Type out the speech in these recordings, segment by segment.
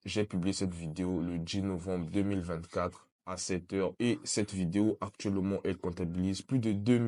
j'ai publié cette vidéo le 10 novembre 2024 à 7 heures et cette vidéo actuellement elle comptabilise plus de 2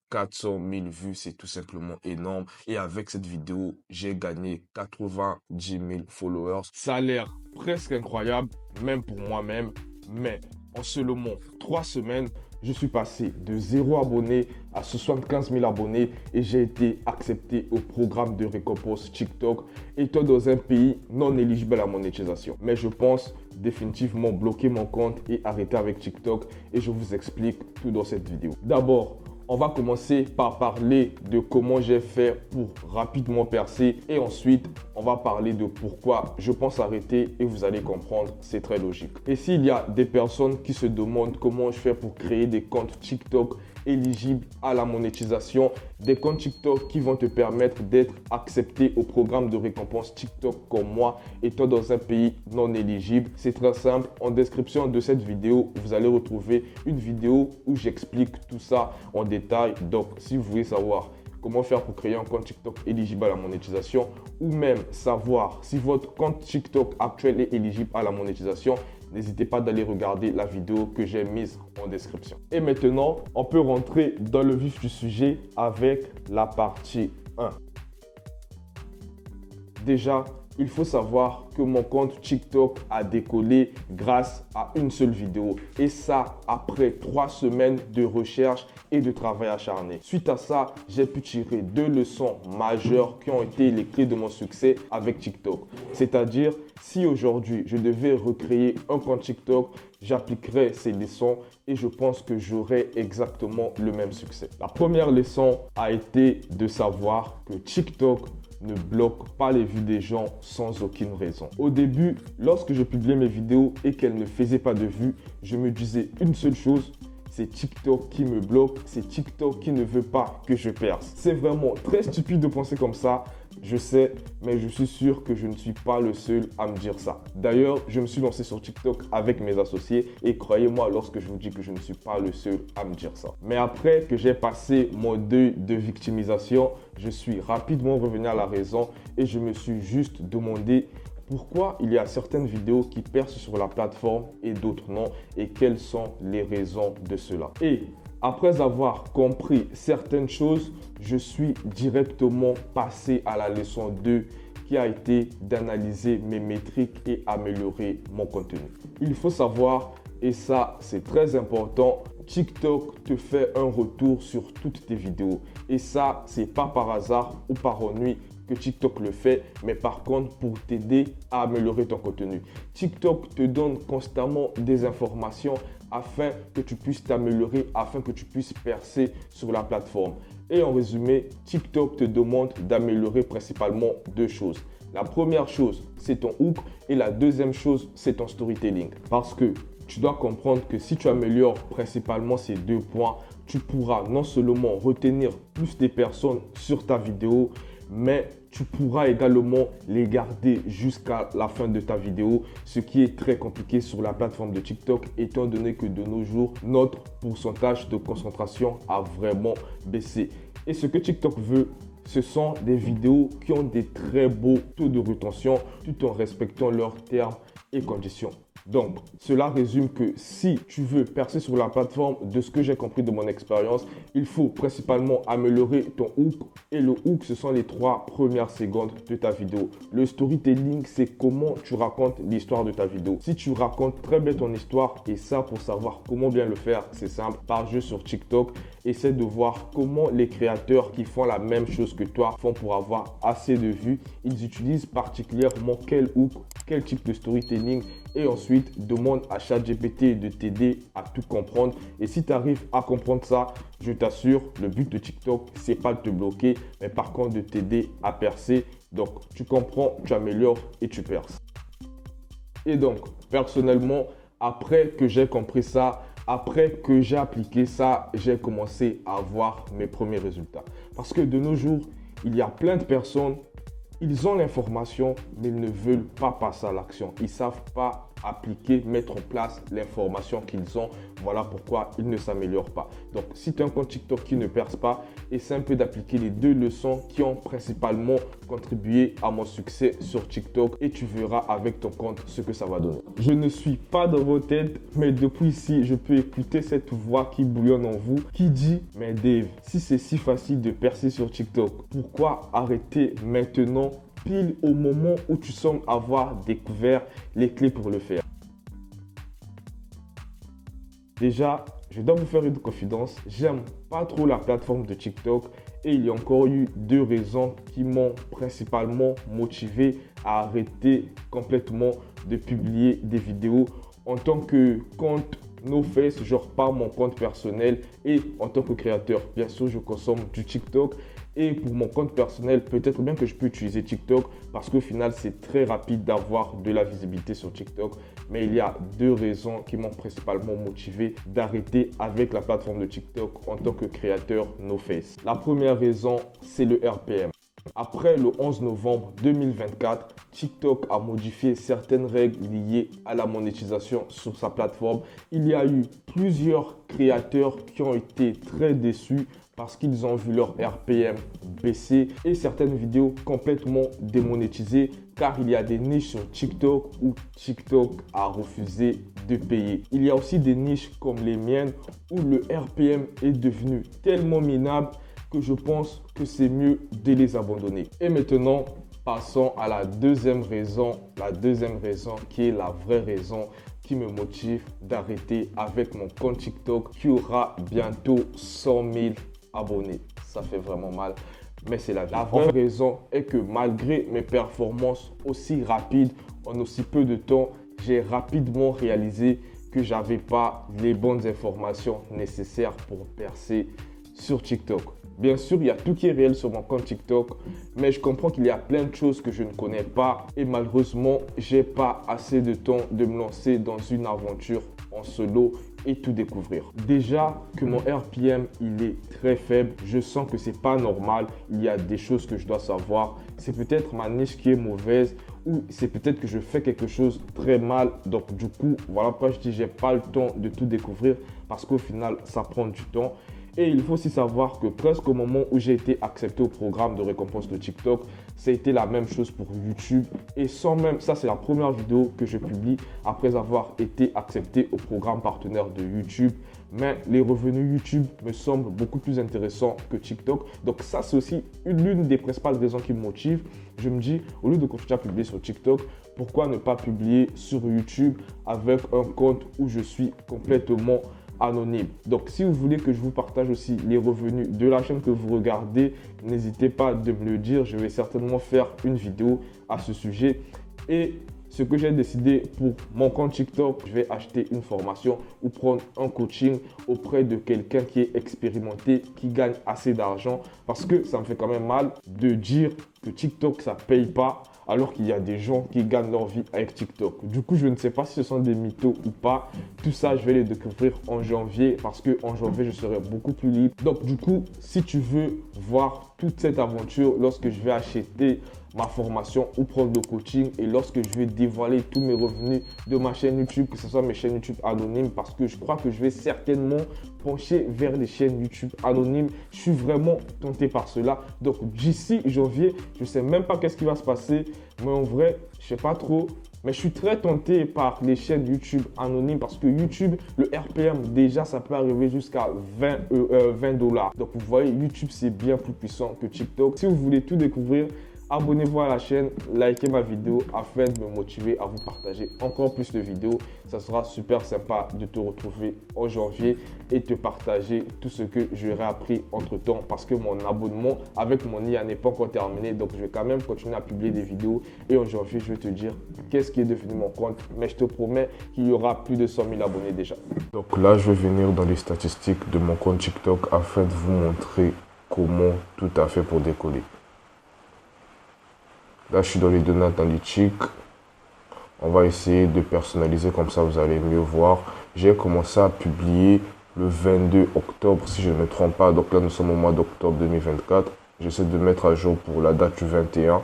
400 000 vues. C'est tout simplement énorme et avec cette vidéo j'ai gagné 90 000 followers. Ça a l'air presque incroyable même pour moi-même, mais en seulement 3 semaines je suis passé de 0 abonné à 75 000 abonnés et j'ai été accepté au programme de récompense TikTok, étant dans un pays non éligible à la monétisation. Mais je pense définitivement bloquer mon compte et arrêter avec TikTok et je vous explique tout dans cette vidéo. D'abord, on va commencer par parler de comment j'ai fait pour rapidement percer et ensuite on va parler de pourquoi je pense arrêter et vous allez comprendre, c'est très logique. Et s'il y a des personnes qui se demandent comment je fais pour créer des comptes TikTok éligibles à la monétisation, des comptes TikTok qui vont te permettre d'être accepté au programme de récompense TikTok comme moi, étant dans un pays non éligible, c'est très simple. En description de cette vidéo, vous allez retrouver une vidéo où j'explique tout ça en détail. Donc, si vous voulez savoir comment faire pour créer un compte TikTok éligible à la monétisation ou même savoir si votre compte TikTok actuel est éligible à la monétisation, n'hésitez pas d'aller regarder la vidéo que j'ai mise en description. Et maintenant, on peut rentrer dans le vif du sujet avec la partie 1. Déjà, il faut savoir que mon compte TikTok a décollé grâce à une seule vidéo. Et ça, après 3 semaines de recherche et de travail acharné. Suite à ça, j'ai pu tirer 2 leçons majeures qui ont été les clés de mon succès avec TikTok. C'est-à-dire, si aujourd'hui, je devais recréer un compte TikTok, j'appliquerais ces leçons et je pense que j'aurais exactement le même succès. La première leçon a été de savoir que TikTok ne bloque pas les vues des gens sans aucune raison. Au début, lorsque je publiais mes vidéos et qu'elles ne faisaient pas de vues, je me disais une seule chose, c'est TikTok qui me bloque, c'est TikTok qui ne veut pas que je perce. C'est vraiment très stupide de penser comme ça, je sais, mais je suis sûr que je ne suis pas le seul à me dire ça. D'ailleurs, je me suis lancé sur TikTok avec mes associés et croyez-moi lorsque je vous dis que je ne suis pas le seul à me dire ça. Mais après que j'ai passé mon deuil de victimisation, je suis rapidement revenu à la raison et je me suis juste demandé pourquoi il y a certaines vidéos qui percent sur la plateforme et d'autres non et quelles sont les raisons de cela. Et après avoir compris certaines choses, je suis directement passé à la leçon 2 qui a été d'analyser mes métriques et améliorer mon contenu. Il faut savoir, et ça c'est très important, TikTok te fait un retour sur toutes tes vidéos. Et ça, c'est pas par hasard ou par ennui que TikTok le fait, mais par contre pour t'aider à améliorer ton contenu. TikTok te donne constamment des informations afin que tu puisses t'améliorer, afin que tu puisses percer sur la plateforme. Et en résumé, TikTok te demande d'améliorer principalement 2 choses. La première chose, c'est ton hook et la deuxième chose, c'est ton storytelling. Parce que tu dois comprendre que si tu améliores principalement ces 2 points, tu pourras non seulement retenir plus des personnes sur ta vidéo, mais tu pourras également les garder jusqu'à la fin de ta vidéo, ce qui est très compliqué sur la plateforme de TikTok, étant donné que de nos jours, notre pourcentage de concentration a vraiment baissé. Et ce que TikTok veut, ce sont des vidéos qui ont des très beaux taux de rétention tout en respectant leurs termes et conditions. Donc, cela résume que si tu veux percer sur la plateforme, de ce que j'ai compris de mon expérience, il faut principalement améliorer ton hook. Et le hook, ce sont les 3 premières secondes de ta vidéo. Le storytelling, c'est comment tu racontes l'histoire de ta vidéo. Si tu racontes très bien ton histoire, et ça pour savoir comment bien le faire, c'est simple, pars juste sur TikTok, essaie de voir comment les créateurs qui font la même chose que toi font pour avoir assez de vues. Ils utilisent particulièrement quel hook, quel type de storytelling. Et ensuite, demande à ChatGPT de t'aider à tout comprendre. Et si tu arrives à comprendre ça, je t'assure, le but de TikTok, c'est pas de te bloquer, mais par contre de t'aider à percer. Donc, tu comprends, tu améliores et tu perces. Et donc, personnellement, après que j'ai compris ça, après que j'ai appliqué ça, j'ai commencé à voir mes premiers résultats. Parce que de nos jours, il y a plein de personnes. Ils ont l'information, mais ils ne veulent pas passer à l'action. Ils ne savent pas appliquer, mettre en place l'information qu'ils ont. Voilà pourquoi ils ne s'améliorent pas. Donc, si tu as un compte TikTok qui ne perce pas, essaie un peu d'appliquer les 2 leçons qui ont principalement contribué à mon succès sur TikTok et tu verras avec ton compte ce que ça va donner. Je ne suis pas dans vos têtes, mais depuis ici, je peux écouter cette voix qui bouillonne en vous qui dit « Mais Dave, si c'est si facile de percer sur TikTok, pourquoi arrêter maintenant pile au moment où tu sembles avoir découvert les clés pour le faire ?» Déjà, je dois vous faire une confidence, j'aime pas trop la plateforme de TikTok et il y a encore eu 2 raisons qui m'ont principalement motivé à arrêter complètement de publier des vidéos en tant que compte NoFace, genre pas mon compte personnel, et en tant que créateur. Bien sûr, je consomme du TikTok. Et pour mon compte personnel, peut-être bien que je peux utiliser TikTok parce qu'au final, c'est très rapide d'avoir de la visibilité sur TikTok. Mais il y a 2 raisons qui m'ont principalement motivé d'arrêter avec la plateforme de TikTok en tant que créateur NoFace. La première raison, c'est le RPM. Après le 11 novembre 2024, TikTok a modifié certaines règles liées à la monétisation sur sa plateforme. Il y a eu plusieurs créateurs qui ont été très déçus parce qu'ils ont vu leur RPM baisser et certaines vidéos complètement démonétisées car il y a des niches sur TikTok où TikTok a refusé de payer. Il y a aussi des niches comme les miennes où le RPM est devenu tellement minable que je pense que c'est mieux de les abandonner. Et maintenant, passons à la deuxième raison. La deuxième raison qui est la vraie raison qui me motive d'arrêter avec mon compte TikTok qui aura bientôt 100 000 abonnés. Ça fait vraiment mal, mais c'est la vie. La vraie raison est que malgré mes performances aussi rapides en aussi peu de temps, j'ai rapidement réalisé que j'avais pas les bonnes informations nécessaires pour percer sur TikTok. Bien sûr, il y a tout qui est réel sur mon compte TikTok, mais je comprends qu'il y a plein de choses que je ne connais pas et malheureusement, j'ai pas assez de temps de me lancer dans une aventure en solo et tout découvrir. Déjà que mon RPM, il est très faible, je sens que c'est pas normal, il y a des choses que je dois savoir. C'est peut-être ma niche qui est mauvaise ou c'est peut-être que je fais quelque chose très mal. Donc du coup, voilà pourquoi je dis j'ai pas le temps de tout découvrir parce qu'au final, ça prend du temps. Et il faut aussi savoir que presque au moment où j'ai été accepté au programme de récompense de TikTok, ça a été la même chose pour YouTube. Et sans même, ça c'est la première vidéo que je publie après avoir été accepté au programme partenaire de YouTube. Mais les revenus YouTube me semblent beaucoup plus intéressants que TikTok. Donc ça c'est aussi l'une des principales raisons qui me motive. Je me dis, au lieu de continuer à publier sur TikTok, pourquoi ne pas publier sur YouTube avec un compte où je suis complètement anonyme. Donc si vous voulez que je vous partage aussi les revenus de la chaîne que vous regardez, n'hésitez pas de me le dire, je vais certainement faire une vidéo à ce sujet. Et ce que j'ai décidé pour mon compte TikTok, je vais acheter une formation ou prendre un coaching auprès de quelqu'un qui est expérimenté, qui gagne assez d'argent, parce que ça me fait quand même mal de dire que TikTok ça paye pas alors qu'il y a des gens qui gagnent leur vie avec TikTok. Du coup, je ne sais pas si ce sont des mythos ou pas. Tout ça, je vais les découvrir en janvier parce qu'en janvier, je serai beaucoup plus libre. Donc, du coup, si tu veux voir toute cette aventure lorsque je vais acheter ma formation ou prendre le coaching et lorsque je vais dévoiler tous mes revenus de ma chaîne YouTube, que ce soit mes chaînes YouTube anonymes, parce que je crois que je vais certainement pencher vers les chaînes YouTube anonymes. Je suis vraiment tenté par cela. Donc d'ici janvier, je ne sais même pas qu'est-ce qui va se passer, mais en vrai, je ne sais pas trop. Mais je suis très tenté par les chaînes YouTube anonymes parce que YouTube, le RPM, déjà, ça peut arriver jusqu'à 20 $. Donc, vous voyez, YouTube, c'est bien plus puissant que TikTok. Si vous voulez tout découvrir, abonnez-vous à la chaîne, likez ma vidéo afin de me motiver à vous partager encore plus de vidéos. Ça sera super sympa de te retrouver en janvier et te partager tout ce que j'aurai appris entre temps parce que mon abonnement avec mon IA n'est pas encore terminé. Donc, je vais quand même continuer à publier des vidéos et en janvier, je vais te dire qu'est-ce qui est devenu mon compte. Mais je te promets qu'il y aura plus de 100 000 abonnés déjà. Donc là, je vais venir dans les statistiques de mon compte TikTok afin de vous montrer comment tout a fait pour décoller. Là, je suis dans les données analytiques. On va essayer de personnaliser, comme ça vous allez mieux voir. J'ai commencé à publier le 22 octobre, si je ne me trompe pas. Donc là, nous sommes au mois d'octobre 2024. J'essaie de mettre à jour pour la date du 21.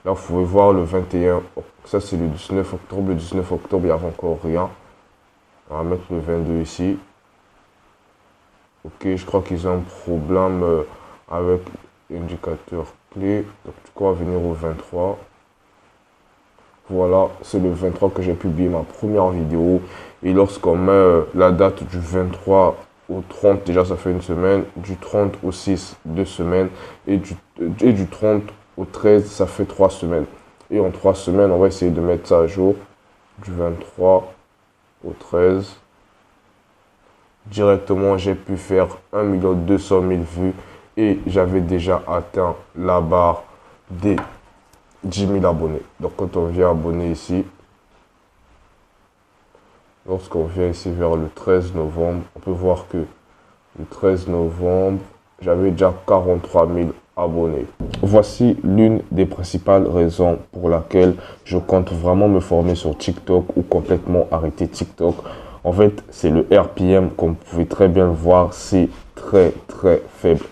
Là, vous pouvez voir le 21, ça c'est le 19 octobre. Le 19 octobre, il n'y avait encore rien. On va mettre le 22 ici. Ok, je crois qu'ils ont un problème avec l'indicateur clé. Donc, du coup, on va venir au 23. Voilà, c'est le 23 que j'ai publié ma première vidéo. Et lorsqu'on met la date du 23 au 30, déjà ça fait une semaine. Du 30 au 6, 2 semaines. Et du 30 au 13, ça fait 3 semaines. Et en 3 semaines, on va essayer de mettre ça à jour. Du 23 au 13. Directement, j'ai pu faire 1 200 000 vues. Et j'avais déjà atteint la barre des 10 000 abonnés. Donc quand on vient abonner ici, lorsqu'on vient ici vers le 13 novembre, on peut voir que le 13 novembre, j'avais déjà 43 000 abonnés. Voici l'une des principales raisons pour laquelle je compte vraiment me former sur TikTok ou complètement arrêter TikTok. En fait, c'est le RPM, comme vous pouvez très bien le voir, c'est très faible.